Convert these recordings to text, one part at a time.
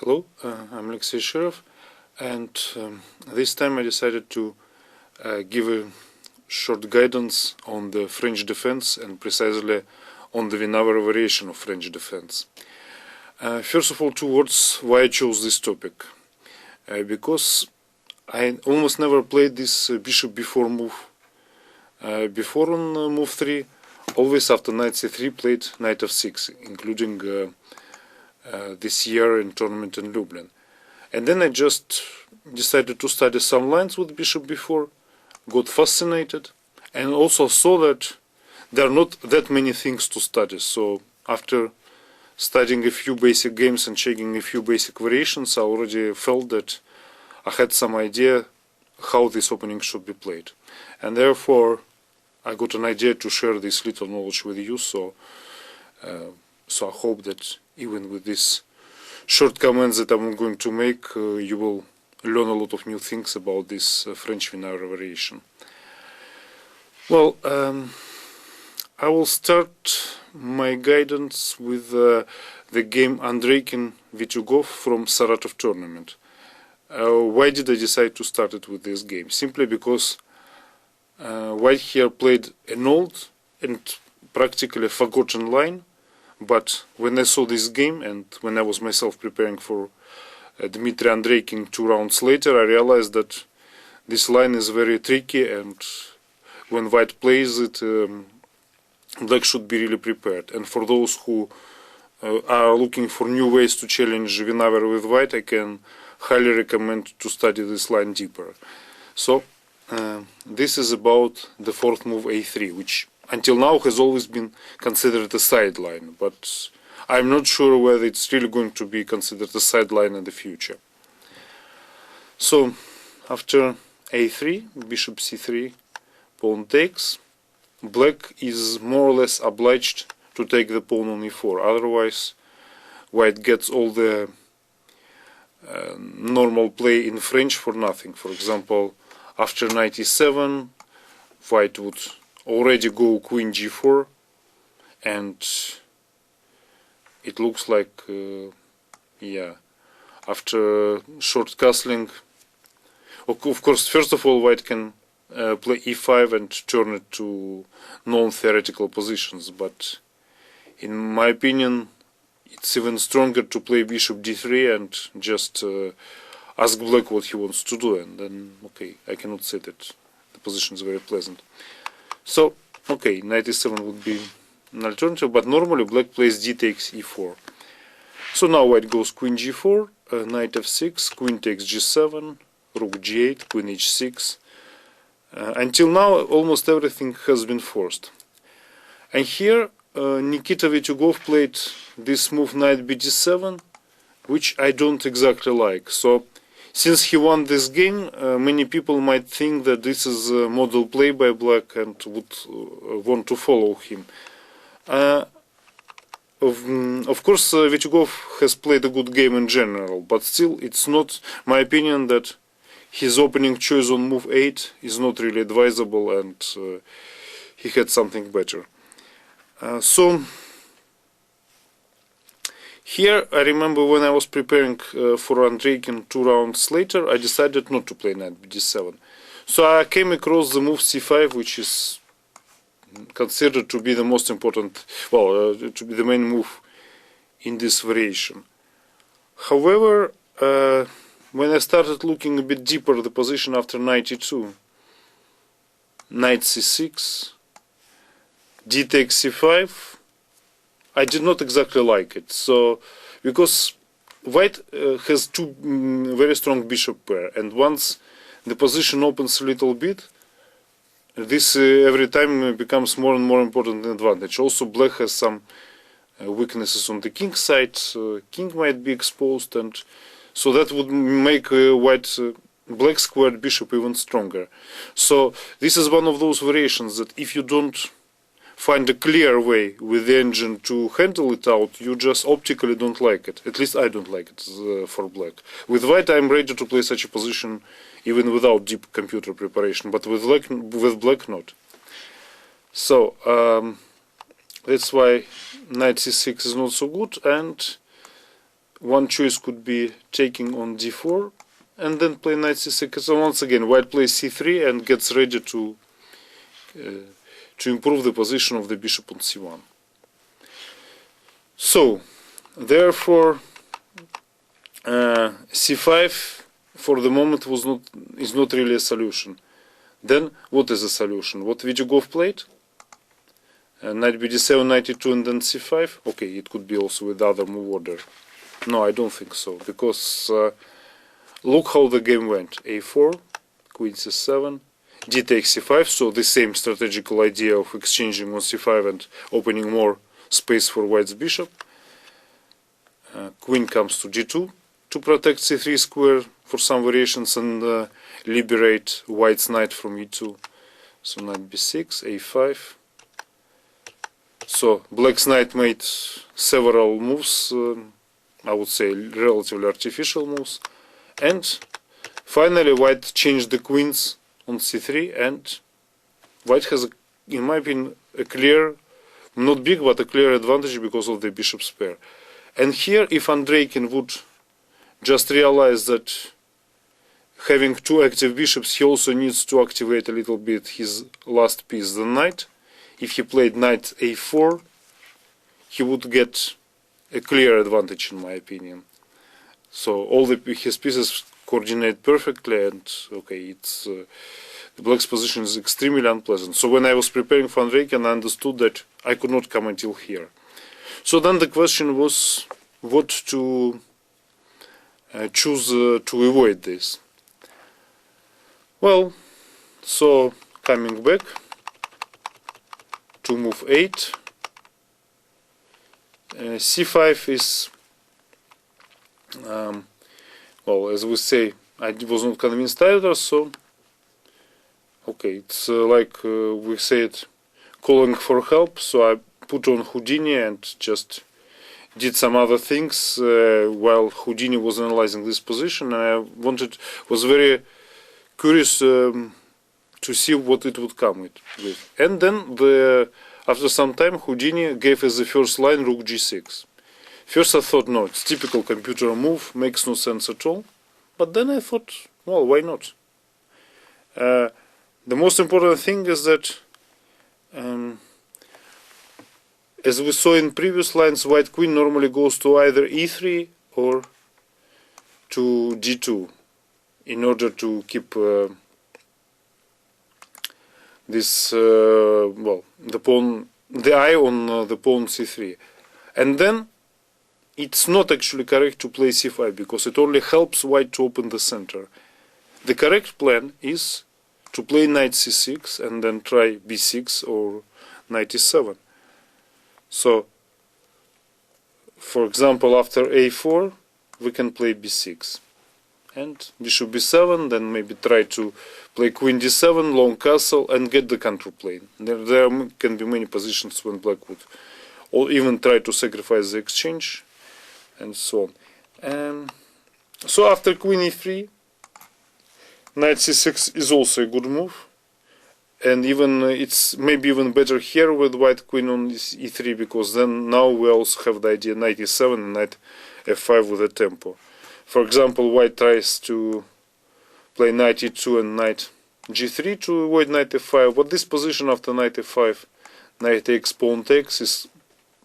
Hello, I'm Alexei Shirov, and this time I decided to give a short guidance on the French defense and precisely on the Winawer variation of French defense. First of all, two words why I chose this topic. Because I almost never played this bishop before move. Before on move 3, always after knight c3 played knight f6, including this year in tournament in Lublin. And then I just decided to study some lines with bishop b4, got fascinated, and also saw that there are not that many things to study. So after studying a few basic games and checking a few basic variations, I already felt that I had some idea how this opening should be played. And therefore I got an idea to share this little knowledge with you, so I hope that even with these short comments that I'm going to make, you will learn a lot of new things about this French Winawer variation. Well, I will start my guidance with the game Andreikin Vitugov from Saratov tournament. Why did I decide to start it with this game? Simply because White here played an old and practically forgotten line. But when I saw this game and when I was myself preparing for Dmitry Andreikin 2 rounds later, I realized that this line is very tricky, and when White plays it, Black should be really prepared. And for those who are looking for new ways to challenge Winawer with White, I can highly recommend to study this line deeper. So this is about the fourth move a3, which until now has always been considered a sideline, but I'm not sure whether it's really going to be considered a sideline in the future. So after a3, bishop c3, pawn takes, Black is more or less obliged to take the pawn on e4, otherwise White gets all the normal play in French for nothing. For example, after knight e7, White would already go queen g4, and it looks like after short castling, of course, first of all, White can play e5 and turn it to non-theoretical positions, but in my opinion it's even stronger to play bishop d3 and just ask Black what he wants to do, and then okay, I cannot say that the position is very pleasant. So, okay, knight e7 would be an alternative, but normally Black plays d takes e4. So now White goes queen g4, knight f6, queen takes g7, rook g8, queen h6. Until now, almost everything has been forced. And here, Nikita Vitugov played this move knight bd7, which I don't exactly like. So, since he won this game, many people might think that this is a model play by Black and would want to follow him. Of course, Vitugov has played a good game in general, but still it's not my opinion that his opening choice on move 8 is not really advisable, and he had something better. So here, I remember when I was preparing for Andreikin 2 rounds later, I decided not to play knight bd7. So I came across the move c5, which is considered to be the most important, well, to be the main move in this variation. However, when I started looking a bit deeper at the position after knight e2, knight c6, d takes c5, I did not exactly like it. So, because White has two very strong bishop pair, and once the position opens a little bit, this every time becomes more and more important advantage. Also, Black has some weaknesses on the king side. King might be exposed, and so that would make Black squared bishop even stronger. So this is one of those variations that if you don't find a clear way with the engine to handle it out, you just optically don't like it. At least I don't like it for Black. With White, I'm ready to play such a position even without deep computer preparation, but with Black not. So that's why knight c6 is not so good, and one choice could be taking on d4 and then play knight c6. So once again, white plays c3 and gets ready to improve the position of the bishop on c1. So, therefore, c5 for the moment is not really a solution. Then, what is a solution? What Vidugov played? Knight bd7, knight e2, and then c5. Okay, it could be also with other move order. No, I don't think so, because look how the game went. a4, queen c7, d takes c5, so the same strategical idea of exchanging on c5 and opening more space for white's bishop. Queen comes to g2 to protect c3 square for some variations and liberate white's knight from e2. So knight b6, a5. So black's knight made several moves, I would say relatively artificial moves, and finally white changed the queens on c3, and white has, in my opinion, a clear, not big, but a clear advantage because of the bishop's pair. And here, if Andreikin would just realize that having two active bishops, he also needs to activate a little bit his last piece, the knight. If he played knight a4, he would get a clear advantage, in my opinion. So all his pieces coordinate perfectly, and okay, it's the black's position is extremely unpleasant. So when I was preparing for Andreikin, I understood that I could not come until here. So then the question was what to choose to avoid this. Well, so coming back to move 8, c5 is, well, as we say, I was not convinced either, so okay, it's like we said, calling for help, so I put on Houdini and just did some other things while Houdini was analyzing this position, and I was very curious to see what it would come with. And then after some time, Houdini gave as the first line rook g6. First I thought, no, it's typical computer move, makes no sense at all. But then I thought, well, why not? The most important thing is that, as we saw in previous lines, white queen normally goes to either e3 or to d2 in order to keep this the eye on the pawn c3, and then it's not actually correct to play c5 because it only helps white to open the center. The correct plan is to play knight c6 and then try b6 or knight e7. So, for example, after a4 we can play b6 and bishop b7, then maybe try to play queen d7, long castle, and get the counterplane. There can be many positions when black would or even try to sacrifice the exchange, and so on. So after queen e3, knight c6 is also a good move, and even it's maybe even better here with white queen on e3, because then now we also have the idea knight e7 and knight f5 with a tempo. For example, white tries to play knight e2 and knight g3 to avoid knight f5, but this position after knight f5, knight takes, pawn takes is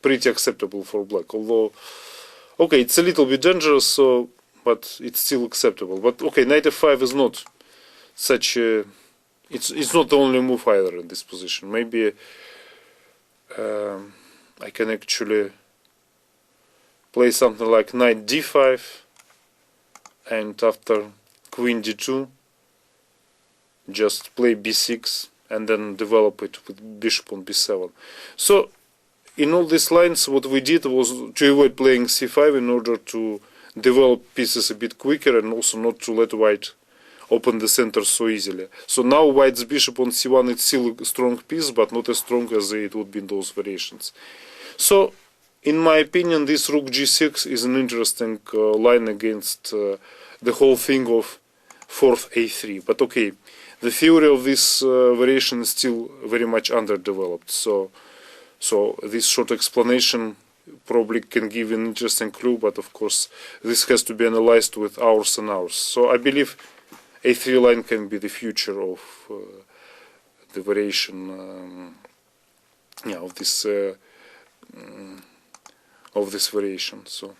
pretty acceptable for black. Although, okay, it's a little bit dangerous, so, but it's still acceptable. But okay, knight f5 is not such a, it's not the only move either in this position. Maybe I can actually play something like knight d5, and after queen d2 just play b6 and then develop it with bishop on b7. So in all these lines what we did was to avoid playing c5 in order to develop pieces a bit quicker and also not to let white open the center so easily. So now white's bishop on c1 is still a strong piece, but not as strong as it would be in those variations. So in my opinion, this rook g6 is an interesting line against the whole thing of fourth a3. But okay, the theory of this variation is still very much underdeveloped. So this short explanation probably can give an interesting clue, but of course this has to be analyzed with hours and hours. So I believe A3 line can be the future of the variation, of this variation. So